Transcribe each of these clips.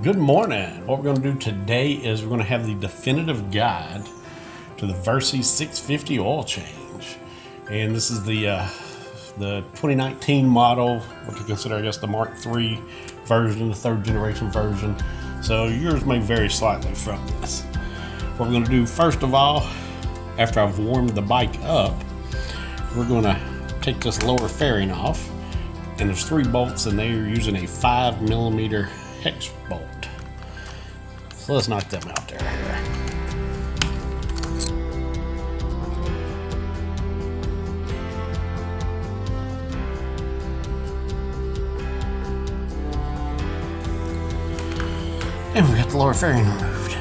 Good morning. What we're going to do today is we're going to have the definitive guide to the Versys 650 oil change. And this is the 2019 model, what you consider, I guess, the Mark III version, the third generation version. So yours may vary slightly from this. What we're going to do first of all, after I've warmed the bike up, we're going to take this lower fairing off. And there's 3 bolts in there using a 5mm hex bolt. So let's knock them out there. And we got the lower fairing removed.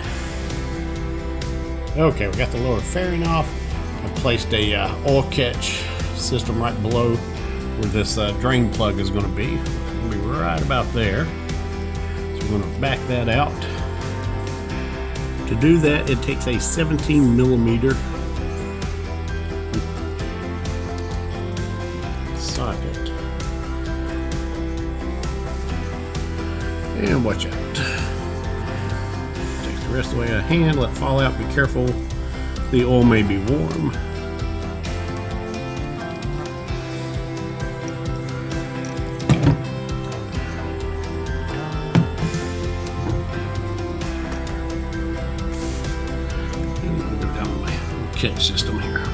Okay, we got the lower fairing off. I placed a oil catch system right below where this drain plug is going to be. It's going to be right about there. So we're going to back that out. To do that, it takes a 17mm socket. And watch out. Take the rest of the way out of hand, let it fall out, be careful. The oil may be warm. Catch system here.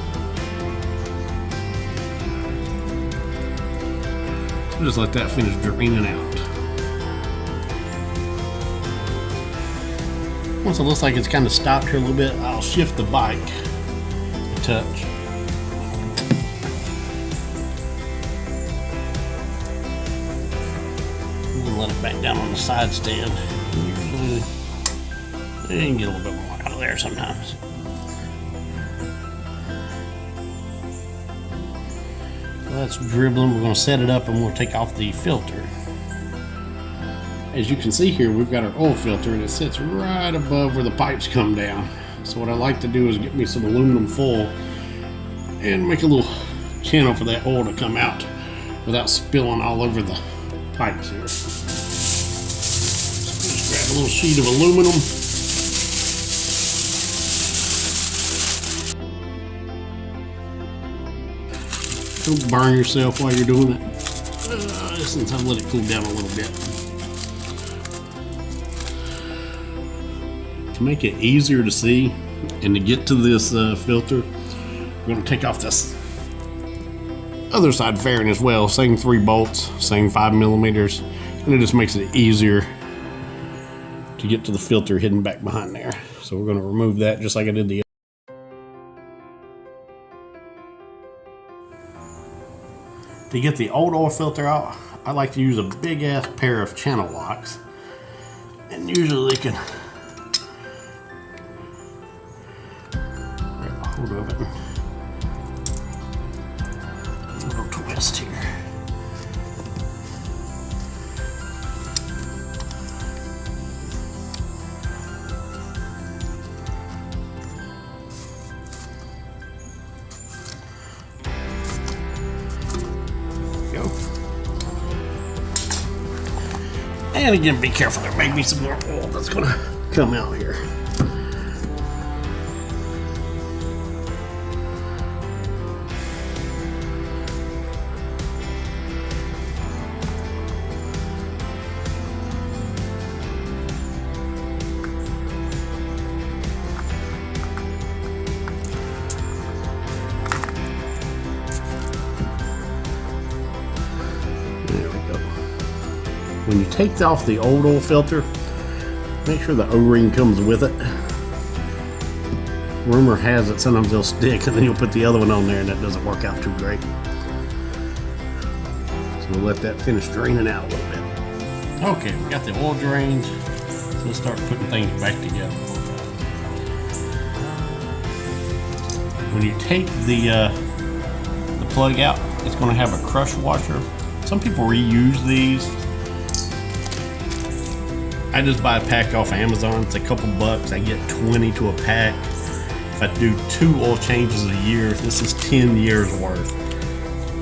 So just let that finish draining out. Once it looks like it's kind of stopped here a little bit, I'll shift the bike a touch. And let it back down on the side stand. Usually, you can get a little bit more out of there sometimes. That's dribbling. We're going to set it up and we'll take off the filter. As you can see here, we've got our oil filter and it sits right above where the pipes come down. So what I like to do is get me some aluminum foil and make a little channel for that oil to come out without spilling all over the pipes here. So just grab a little sheet of aluminum. Don't burn yourself while you're doing it. Since I've let it cool down a little bit. To make it easier to see and to get to this filter, we're going to take off this other side fairing as well. Same 3 bolts, same 5mm, and it just makes it easier to get to the filter hidden back behind there. So we're going to remove that just like I did the other. To get the old oil filter out, I like to use a big ass pair of channel locks, and usually they can grab a hold of it. A little twist here. Go. And again, be careful, there may be some more oil that's going to come out here. When you take off the old oil filter, make sure the O-ring comes with it. Rumor has it sometimes they'll stick and then you'll put the other one on there and that doesn't work out too great. So we'll let that finish draining out a little bit. Okay, we got the oil drained. So let's start putting things back together. When you take the plug out, it's going to have a crush washer. Some people reuse these. I just buy a pack off Amazon. It's a couple bucks. I get 20 to a pack. If I do 2 oil changes a year, this is 10 years worth.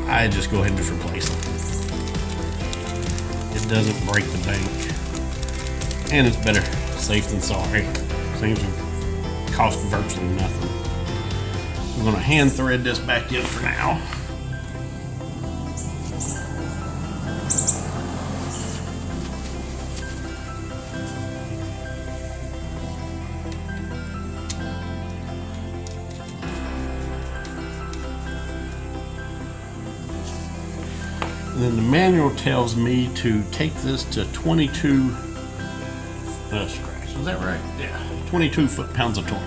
I just go ahead and just replace them. It doesn't break the bank. And it's better safe than sorry. Seems to cost virtually nothing. I'm going to hand thread this back in for now. And then the manual tells me to take this to 22 is that right? Yeah, 22 foot-pounds of torque.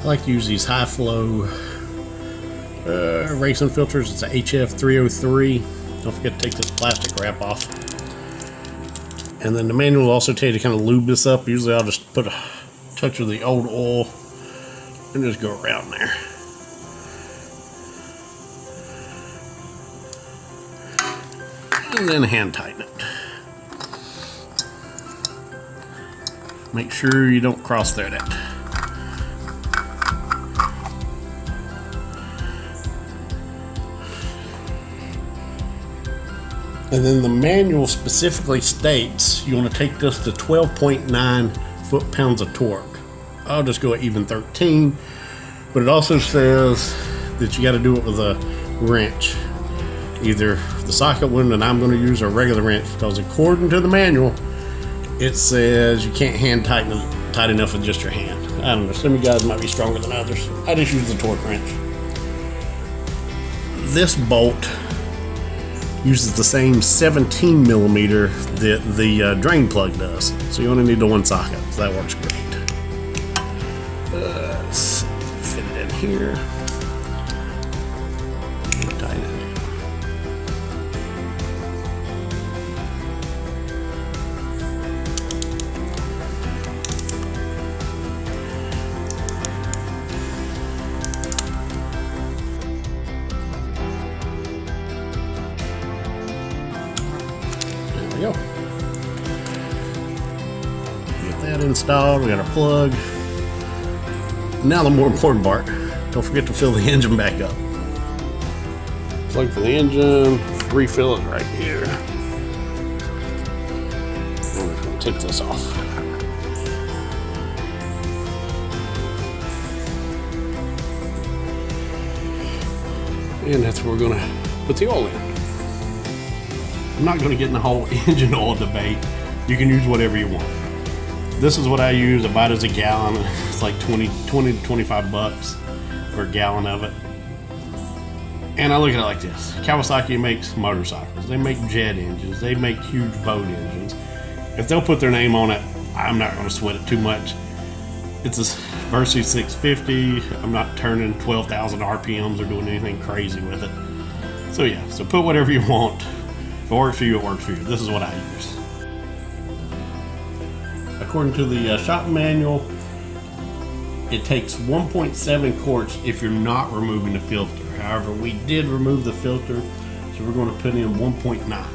I like to use these high flow racing filters. It's a HF 303. Don't forget to take this plastic wrap off. And then the manual will also tell you to kind of lube this up. Usually I'll just put a touch of the old oil and just go around there. And then hand tighten it. Make sure you don't cross thread it. And then the manual specifically states you want to take this to 12.9 foot-pounds of torque. I'll just go at even 13, but it also says that you got to do it with a wrench, either the socket one that I'm going to use or a regular wrench, because according to the manual, it says you can't hand tighten it tight enough with just your hand. I don't know, some of you guys might be stronger than others. I just use the torque wrench. This bolt uses the same 17 millimeter that the drain plug does. So you only need the one socket, so that works great. Let's fit it in here. And tighten it. Go. Get that installed. We got our plug. Now the more important part, don't forget to fill the engine back up. Plug for the engine, refill it right here. And we're going to take this off. And that's where we're going to put the oil in. I'm not going to get in the whole engine oil debate. You can use whatever you want. This is what I use. I buy it as a gallon. It's like 20 to 25 bucks for a gallon of it. And I look at it like this. Kawasaki makes motorcycles. They make jet engines. They make huge boat engines. If they'll put their name on it, I'm not going to sweat it too much. It's a Versys 650. I'm not turning 12,000 RPMs or doing anything crazy with it. So yeah, so put whatever you want. If it works for you, it works for you. This is what I use. According to the shop manual, it takes 1.7 quarts if you're not removing the filter. However, we did remove the filter, so we're going to put in 1.9.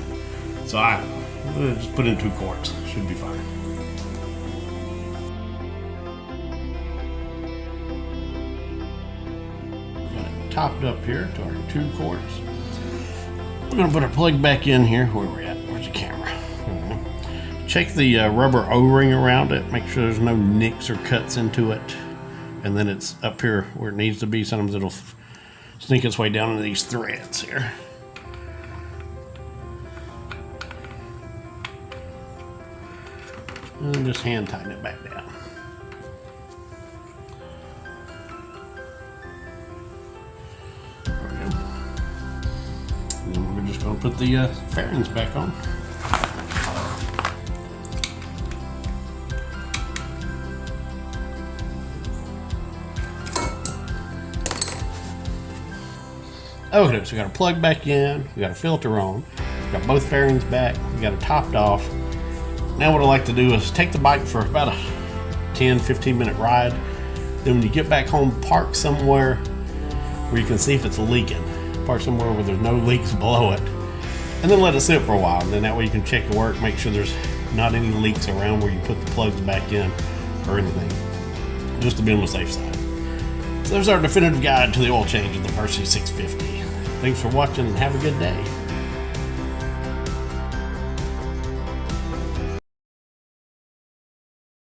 So I'm going to just put in 2 quarts. Should be fine. Got it topped up here to our 2 quarts. We're going to put our plug back in here. Where we're at? Where's the camera? Check the rubber O-ring around it. Make sure there's no nicks or cuts into it. And then it's up here where it needs to be. Sometimes it'll sneak its way down into these threads here. And just hand tighten it back down. There we go. And then we're just going to put the fairings back on. Okay, so we got a plug back in, we got a filter on, we got both fairings back, we got it topped off. Now what I like to do is take the bike for about a 10-15 minute ride. Then when you get back home, park somewhere where you can see if it's leaking. park somewhere where there's no leaks below it, and then let it sit for a while. And then that way you can check your work, make sure there's not any leaks around where you put the plugs back in or anything, just to be on the safe side. So there's our definitive guide to the oil change of the Versys 650. Thanks for watching and have a good day.